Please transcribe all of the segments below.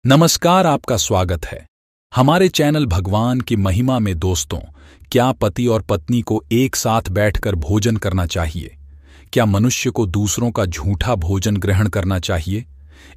नमस्कार, आपका स्वागत है हमारे चैनल भगवान की महिमा में। दोस्तों, क्या पति और पत्नी को एक साथ बैठकर भोजन करना चाहिए? क्या मनुष्य को दूसरों का झूठा भोजन ग्रहण करना चाहिए?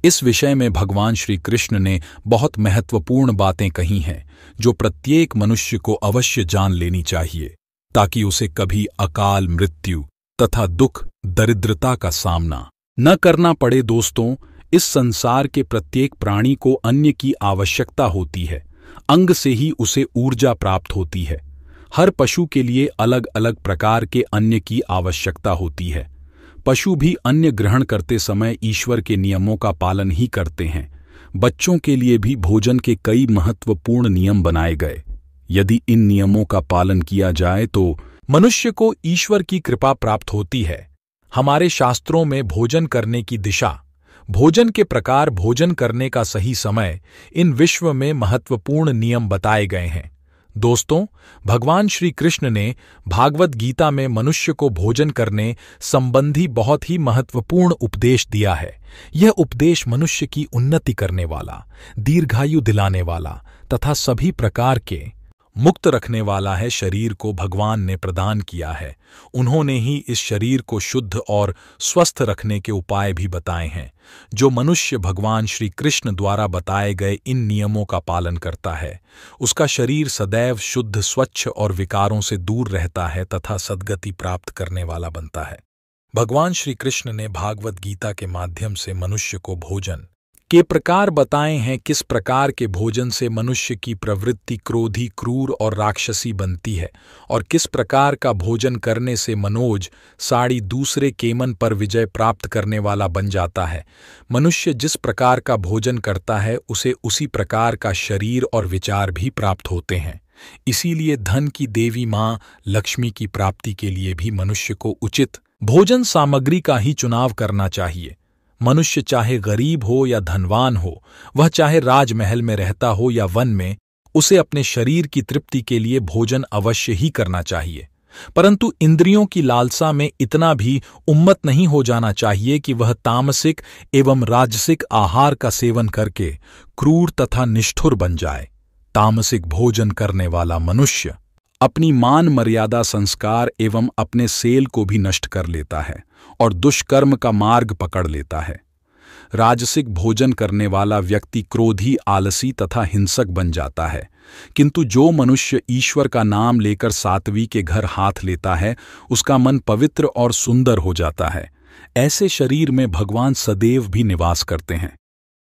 इस विषय में भगवान श्री कृष्ण ने बहुत महत्वपूर्ण बातें कही हैं जो प्रत्येक मनुष्य को अवश्य जान लेनी चाहिए, ताकि उसे कभी अकाल मृत्यु तथा दुख दरिद्रता का सामना न करना पड़े। दोस्तों, इस संसार के प्रत्येक प्राणी को अन्न की आवश्यकता होती है। अंग से ही उसे ऊर्जा प्राप्त होती है। हर पशु के लिए अलग अलग प्रकार के अन्न की आवश्यकता होती है। पशु भी अन्न ग्रहण करते समय ईश्वर के नियमों का पालन ही करते हैं। बच्चों के लिए भी भोजन के कई महत्वपूर्ण नियम बनाए गए। यदि इन नियमों का पालन किया जाए तो मनुष्य को ईश्वर की कृपा प्राप्त होती है। हमारे शास्त्रों में भोजन करने की दिशा, भोजन के प्रकार, भोजन करने का सही समय, इन विश्व में महत्वपूर्ण नियम बताए गए हैं। दोस्तों, भगवान श्री कृष्ण ने भागवत गीता में मनुष्य को भोजन करने संबंधी बहुत ही महत्वपूर्ण उपदेश दिया है। यह उपदेश मनुष्य की उन्नति करने वाला, दीर्घायु दिलाने वाला तथा सभी प्रकार के मुक्त रखने वाला है। शरीर को भगवान ने प्रदान किया है। उन्होंने ही इस शरीर को शुद्ध और स्वस्थ रखने के उपाय भी बताए हैं। जो मनुष्य भगवान श्री कृष्ण द्वारा बताए गए इन नियमों का पालन करता है, उसका शरीर सदैव शुद्ध, स्वच्छ और विकारों से दूर रहता है तथा सद्गति प्राप्त करने वाला बनता है। भगवान श्री कृष्ण ने भागवत गीता के माध्यम से मनुष्य को भोजन के प्रकार बताए हैं। किस प्रकार के भोजन से मनुष्य की प्रवृत्ति क्रोधी, क्रूर और राक्षसी बनती है, और किस प्रकार का भोजन करने से मनोज साड़ी दूसरे केमन पर विजय प्राप्त करने वाला बन जाता है। मनुष्य जिस प्रकार का भोजन करता है, उसे उसी प्रकार का शरीर और विचार भी प्राप्त होते हैं। इसीलिए धन की देवी माँ लक्ष्मी की प्राप्ति के लिए भी मनुष्य को उचित भोजन सामग्री का ही चुनाव करना चाहिए। मनुष्य चाहे गरीब हो या धनवान हो, वह चाहे राजमहल में रहता हो या वन में, उसे अपने शरीर की तृप्ति के लिए भोजन अवश्य ही करना चाहिए। परंतु इंद्रियों की लालसा में इतना भी उन्मत्त नहीं हो जाना चाहिए कि वह तामसिक एवं राजसिक आहार का सेवन करके क्रूर तथा निष्ठुर बन जाए। तामसिक भोजन करने वाला मनुष्य अपनी मान मर्यादा, संस्कार एवं अपने सेल को भी नष्ट कर लेता है और दुष्कर्म का मार्ग पकड़ लेता है। राजसिक भोजन करने वाला व्यक्ति क्रोधी, आलसी तथा हिंसक बन जाता है। किंतु जो मनुष्य ईश्वर का नाम लेकर सात्वी के घर हाथ लेता है, उसका मन पवित्र और सुंदर हो जाता है। ऐसे शरीर में भगवान सदैव भी निवास करते हैं।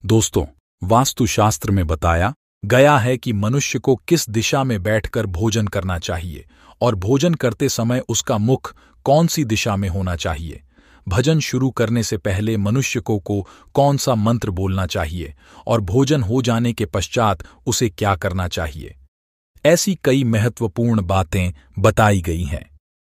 दोस्तों, वास्तुशास्त्र में बताया गया है कि मनुष्य को किस दिशा में बैठकर भोजन करना चाहिए और भोजन करते समय उसका मुख कौन सी दिशा में होना चाहिए। भजन शुरू करने से पहले मनुष्य को कौन सा मंत्र बोलना चाहिए और भोजन हो जाने के पश्चात उसे क्या करना चाहिए। ऐसी कई महत्वपूर्ण बातें बताई गई हैं।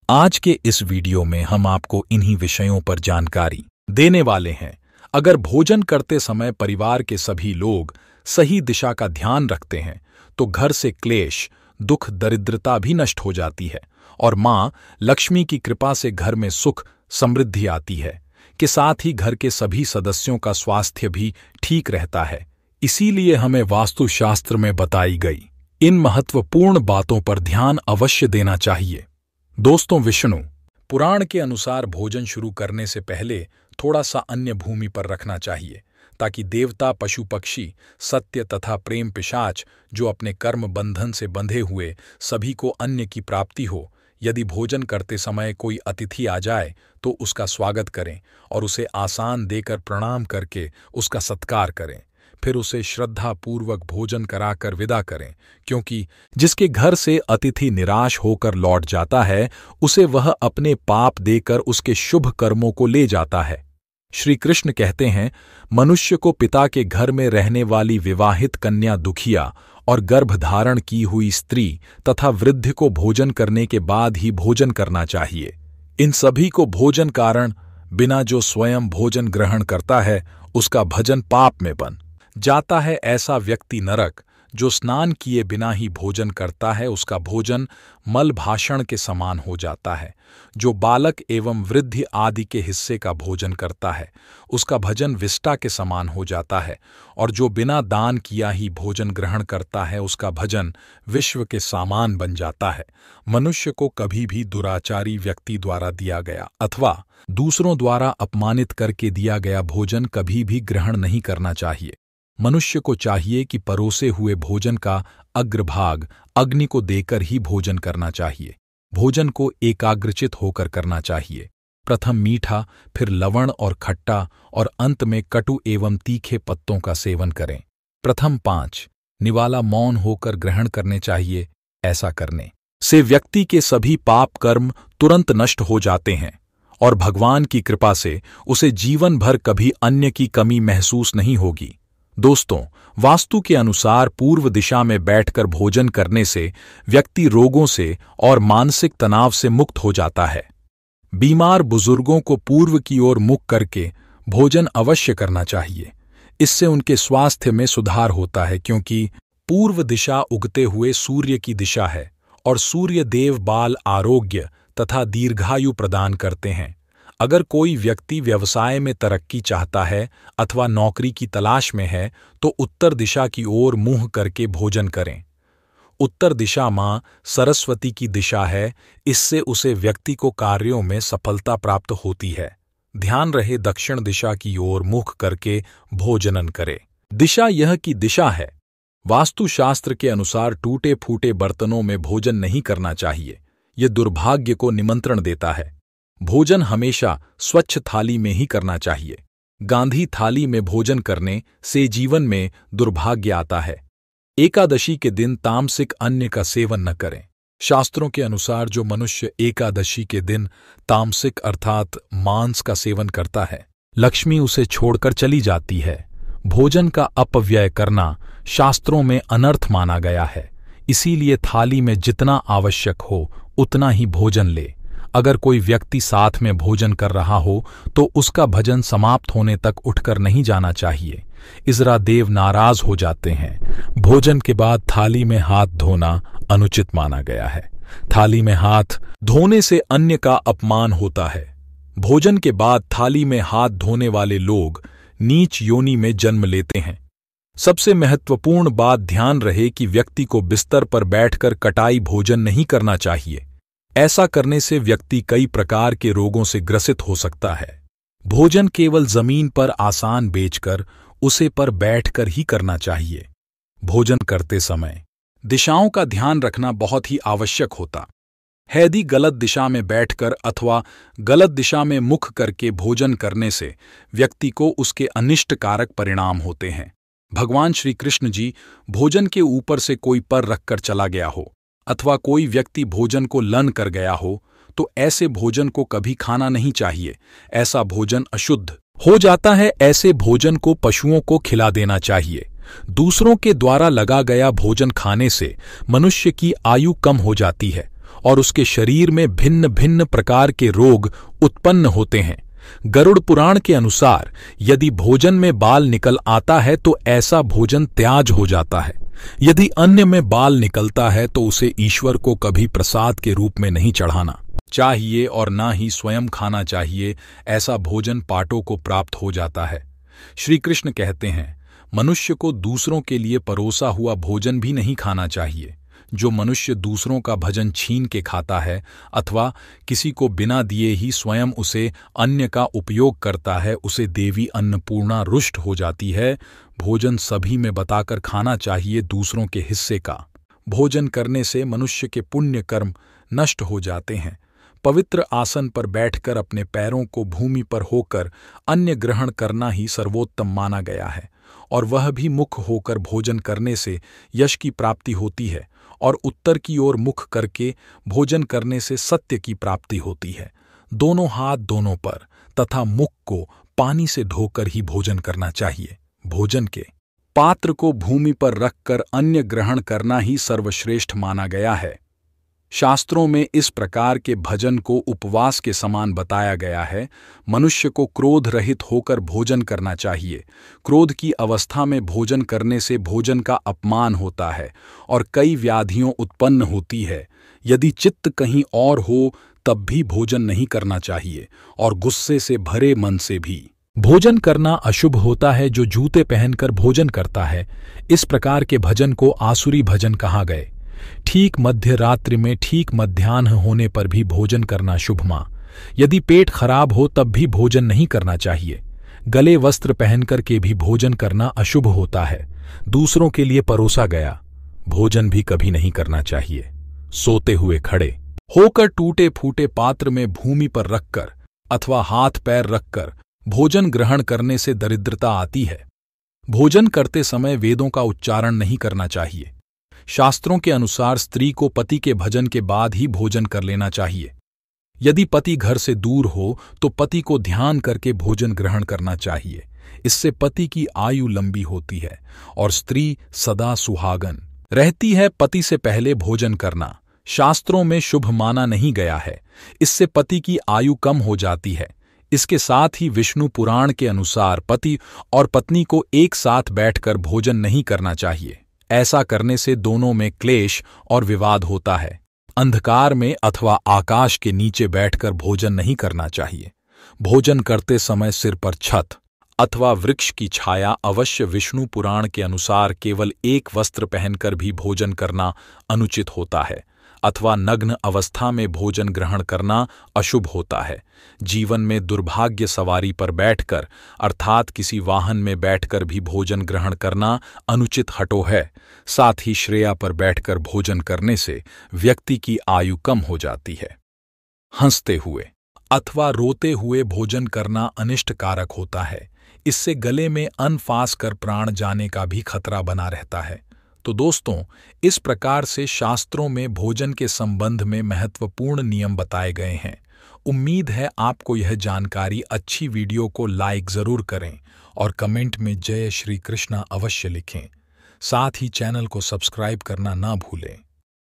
आज के इस वीडियो में हम आपको इन्हीं विषयों पर जानकारी देने वाले हैं। अगर भोजन करते समय परिवार के सभी लोग सही दिशा का ध्यान रखते हैं तो घर से क्लेश, दुख, दरिद्रता भी नष्ट हो जाती है और माँ लक्ष्मी की कृपा से घर में सुख, समृद्धि आती है। के साथ ही घर के सभी सदस्यों का स्वास्थ्य भी ठीक रहता है। इसीलिए हमें वास्तुशास्त्र में बताई गई इन महत्वपूर्ण बातों पर ध्यान अवश्य देना चाहिए। दोस्तों, विष्णु पुराण के अनुसार भोजन शुरू करने से पहले थोड़ा सा अन्न भूमि पर रखना चाहिए, ताकि देवता, पशु पक्षी, सत्य तथा प्रेम पिशाच जो अपने कर्म बंधन से बंधे हुए सभी को अन्न की प्राप्ति हो। यदि भोजन करते समय कोई अतिथि आ जाए तो उसका स्वागत करें और उसे आसन देकर प्रणाम करके उसका सत्कार करें। फिर उसे श्रद्धापूर्वक भोजन कराकर विदा करें, क्योंकि जिसके घर से अतिथि निराश होकर लौट जाता है, उसे वह अपने पाप देकर उसके शुभ कर्मों को ले जाता है। श्री कृष्ण कहते हैं, मनुष्य को पिता के घर में रहने वाली विवाहित कन्या, दुखिया और गर्भधारण की हुई स्त्री तथा वृद्ध को भोजन करने के बाद ही भोजन करना चाहिए। इन सभी को भोजन कारण बिना जो स्वयं भोजन ग्रहण करता है, उसका भजन पाप में बन जाता है। ऐसा व्यक्ति नरक, जो स्नान किए बिना ही भोजन करता है उसका भोजन मल भाषण के समान हो जाता है। जो बालक एवं वृद्ध आदि के हिस्से का भोजन करता है उसका भोजन विष्टा के समान हो जाता है, और जो बिना दान किया ही भोजन ग्रहण करता है उसका भोजन विश्व के समान बन जाता है। मनुष्य को कभी भी दुराचारी व्यक्ति द्वारा दिया गया अथवा दूसरों द्वारा अपमानित करके दिया गया भोजन कभी भी ग्रहण नहीं करना चाहिए। मनुष्य को चाहिए कि परोसे हुए भोजन का अग्रभाग अग्नि को देकर ही भोजन करना चाहिए। भोजन को एकाग्रचित होकर करना चाहिए। प्रथम मीठा, फिर लवण और खट्टा, और अंत में कटु एवं तीखे पत्तों का सेवन करें। प्रथम 5 निवाला मौन होकर ग्रहण करने चाहिए। ऐसा करने से व्यक्ति के सभी पाप कर्म तुरंत नष्ट हो जाते हैं और भगवान की कृपा से उसे जीवन भर कभी अन्न की कमी महसूस नहीं होगी। दोस्तों, वास्तु के अनुसार पूर्व दिशा में बैठकर भोजन करने से व्यक्ति रोगों से और मानसिक तनाव से मुक्त हो जाता है। बीमार बुजुर्गों को पूर्व की ओर मुख करके भोजन अवश्य करना चाहिए। इससे उनके स्वास्थ्य में सुधार होता है, क्योंकि पूर्व दिशा उगते हुए सूर्य की दिशा है और सूर्य देव बाल आरोग्य तथा दीर्घायु प्रदान करते हैं। अगर कोई व्यक्ति व्यवसाय में तरक्की चाहता है अथवा नौकरी की तलाश में है तो उत्तर दिशा की ओर मुंह करके भोजन करें। उत्तर दिशा मां सरस्वती की दिशा है, इससे उसे व्यक्ति को कार्यों में सफलता प्राप्त होती है। ध्यान रहे दक्षिण दिशा की ओर मुख करके भोजनन करे। दिशा यह की दिशा है। वास्तुशास्त्र के अनुसार टूटे फूटे बर्तनों में भोजन नहीं करना चाहिए, यह दुर्भाग्य को निमंत्रण देता है। भोजन हमेशा स्वच्छ थाली में ही करना चाहिए। गांधी थाली में भोजन करने से जीवन में दुर्भाग्य आता है। एकादशी के दिन तामसिक अन्न का सेवन न करें। शास्त्रों के अनुसार जो मनुष्य एकादशी के दिन तामसिक अर्थात मांस का सेवन करता है, लक्ष्मी उसे छोड़कर चली जाती है। भोजन का अपव्यय करना शास्त्रों में अनर्थ माना गया है, इसीलिए थाली में जितना आवश्यक हो उतना ही भोजन ले। अगर कोई व्यक्ति साथ में भोजन कर रहा हो तो उसका भजन समाप्त होने तक उठकर नहीं जाना चाहिए। इज़रा देव नाराज हो जाते हैं। भोजन के बाद थाली में हाथ धोना अनुचित माना गया है। थाली में हाथ धोने से अन्न का अपमान होता है। भोजन के बाद थाली में हाथ धोने वाले लोग नीच योनि में जन्म लेते हैं। सबसे महत्वपूर्ण बात ध्यान रहे कि व्यक्ति को बिस्तर पर बैठकर कटाई भोजन नहीं करना चाहिए। ऐसा करने से व्यक्ति कई प्रकार के रोगों से ग्रसित हो सकता है। भोजन केवल जमीन पर आसान बेचकर उसे पर बैठकर ही करना चाहिए। भोजन करते समय दिशाओं का ध्यान रखना बहुत ही आवश्यक होता है। यदि गलत दिशा में बैठकर अथवा गलत दिशा में मुख करके भोजन करने से व्यक्ति को उसके अनिष्टकारक परिणाम होते हैं। भगवान श्री कृष्ण जी भोजन के ऊपर से कोई पर रखकर चला गया हो अथवा कोई व्यक्ति भोजन को लन कर गया हो तो ऐसे भोजन को कभी खाना नहीं चाहिए। ऐसा भोजन अशुद्ध हो जाता है। ऐसे भोजन को पशुओं को खिला देना चाहिए। दूसरों के द्वारा लगा गया भोजन खाने से मनुष्य की आयु कम हो जाती है और उसके शरीर में भिन्न भिन्न प्रकार के रोग उत्पन्न होते हैं। गरुड़ पुराण के अनुसार यदि भोजन में बाल निकल आता है तो ऐसा भोजन त्याज हो जाता है। यदि अन्न में बाल निकलता है तो उसे ईश्वर को कभी प्रसाद के रूप में नहीं चढ़ाना चाहिए और ना ही स्वयं खाना चाहिए। ऐसा भोजन पाटों को प्राप्त हो जाता है। श्री कृष्ण कहते हैं, मनुष्य को दूसरों के लिए परोसा हुआ भोजन भी नहीं खाना चाहिए। जो मनुष्य दूसरों का भोजन छीन के खाता है अथवा किसी को बिना दिए ही स्वयं उसे अन्न का उपयोग करता है, उसे देवी अन्नपूर्णा रुष्ट हो जाती है। भोजन सभी में बताकर खाना चाहिए, दूसरों के हिस्से का। भोजन करने से मनुष्य के पुण्य कर्म नष्ट हो जाते हैं। पवित्र आसन पर बैठकर अपने पैरों को भूमि पर होकर अन्न ग्रहण करना ही सर्वोत्तम माना गया है, और वह भी मुख होकर भोजन करने से यश की प्राप्ति होती है, और उत्तर की ओर मुख करके भोजन करने से सत्य की प्राप्ति होती है। दोनों हाथ दोनों पर तथा मुख को पानी से धोकर ही भोजन करना चाहिए। भोजन के पात्र को भूमि पर रखकर अन्न ग्रहण करना ही सर्वश्रेष्ठ माना गया है। शास्त्रों में इस प्रकार के भोजन को उपवास के समान बताया गया है। मनुष्य को क्रोध रहित होकर भोजन करना चाहिए। क्रोध की अवस्था में भोजन करने से भोजन का अपमान होता है और कई व्याधियां उत्पन्न होती है। यदि चित्त कहीं और हो तब भी भोजन नहीं करना चाहिए और गुस्से से भरे मन से भी। भोजन करना अशुभ होता है जो जूते पहनकर भोजन करता है। इस प्रकार के भजन को आसुरी भजन कहा गए। ठीक मध्य रात्रि में ठीक मध्याह्न होने पर भी भोजन करना शुभ मां। यदि पेट खराब हो तब भी भोजन नहीं करना चाहिए। गले वस्त्र पहनकर के भी भोजन करना अशुभ होता है। दूसरों के लिए परोसा गया भोजन भी कभी नहीं करना चाहिए। सोते हुए खड़े होकर टूटे फूटे पात्र में भूमि पर रखकर अथवा हाथ पैर रखकर भोजन ग्रहण करने से दरिद्रता आती है। भोजन करते समय वेदों का उच्चारण नहीं करना चाहिए। शास्त्रों के अनुसार स्त्री को पति के भजन के बाद ही भोजन कर लेना चाहिए। यदि पति घर से दूर हो तो पति को ध्यान करके भोजन ग्रहण करना चाहिए। इससे पति की आयु लंबी होती है और स्त्री सदा सुहागन रहती है। पति से पहले भोजन करना शास्त्रों में शुभ माना नहीं गया है। इससे पति की आयु कम हो जाती है। इसके साथ ही विष्णु पुराण के अनुसार पति और पत्नी को एक साथ बैठकर भोजन नहीं करना चाहिए। ऐसा करने से दोनों में क्लेश और विवाद होता है। अंधकार में अथवा आकाश के नीचे बैठकर भोजन नहीं करना चाहिए। भोजन करते समय सिर पर छत अथवा वृक्ष की छाया अवश्य। विष्णु पुराण के अनुसार केवल एक वस्त्र पहनकर भी भोजन करना अनुचित होता है अथवा नग्न अवस्था में भोजन ग्रहण करना अशुभ होता है। जीवन में दुर्भाग्य सवारी पर बैठकर अर्थात किसी वाहन में बैठकर भी भोजन ग्रहण करना अनुचित हटो है। साथ ही श्रेया पर बैठकर भोजन करने से व्यक्ति की आयु कम हो जाती है। हंसते हुए अथवा रोते हुए भोजन करना अनिष्टकारक होता है। इससे गले में अन्न फांस कर प्राण जाने का भी खतरा बना रहता है। तो दोस्तों, इस प्रकार से शास्त्रों में भोजन के संबंध में महत्वपूर्ण नियम बताए गए हैं। उम्मीद है आपको यह जानकारी अच्छी। वीडियो को लाइक जरूर करें और कमेंट में जय श्री कृष्णा अवश्य लिखें। साथ ही चैनल को सब्सक्राइब करना ना भूलें।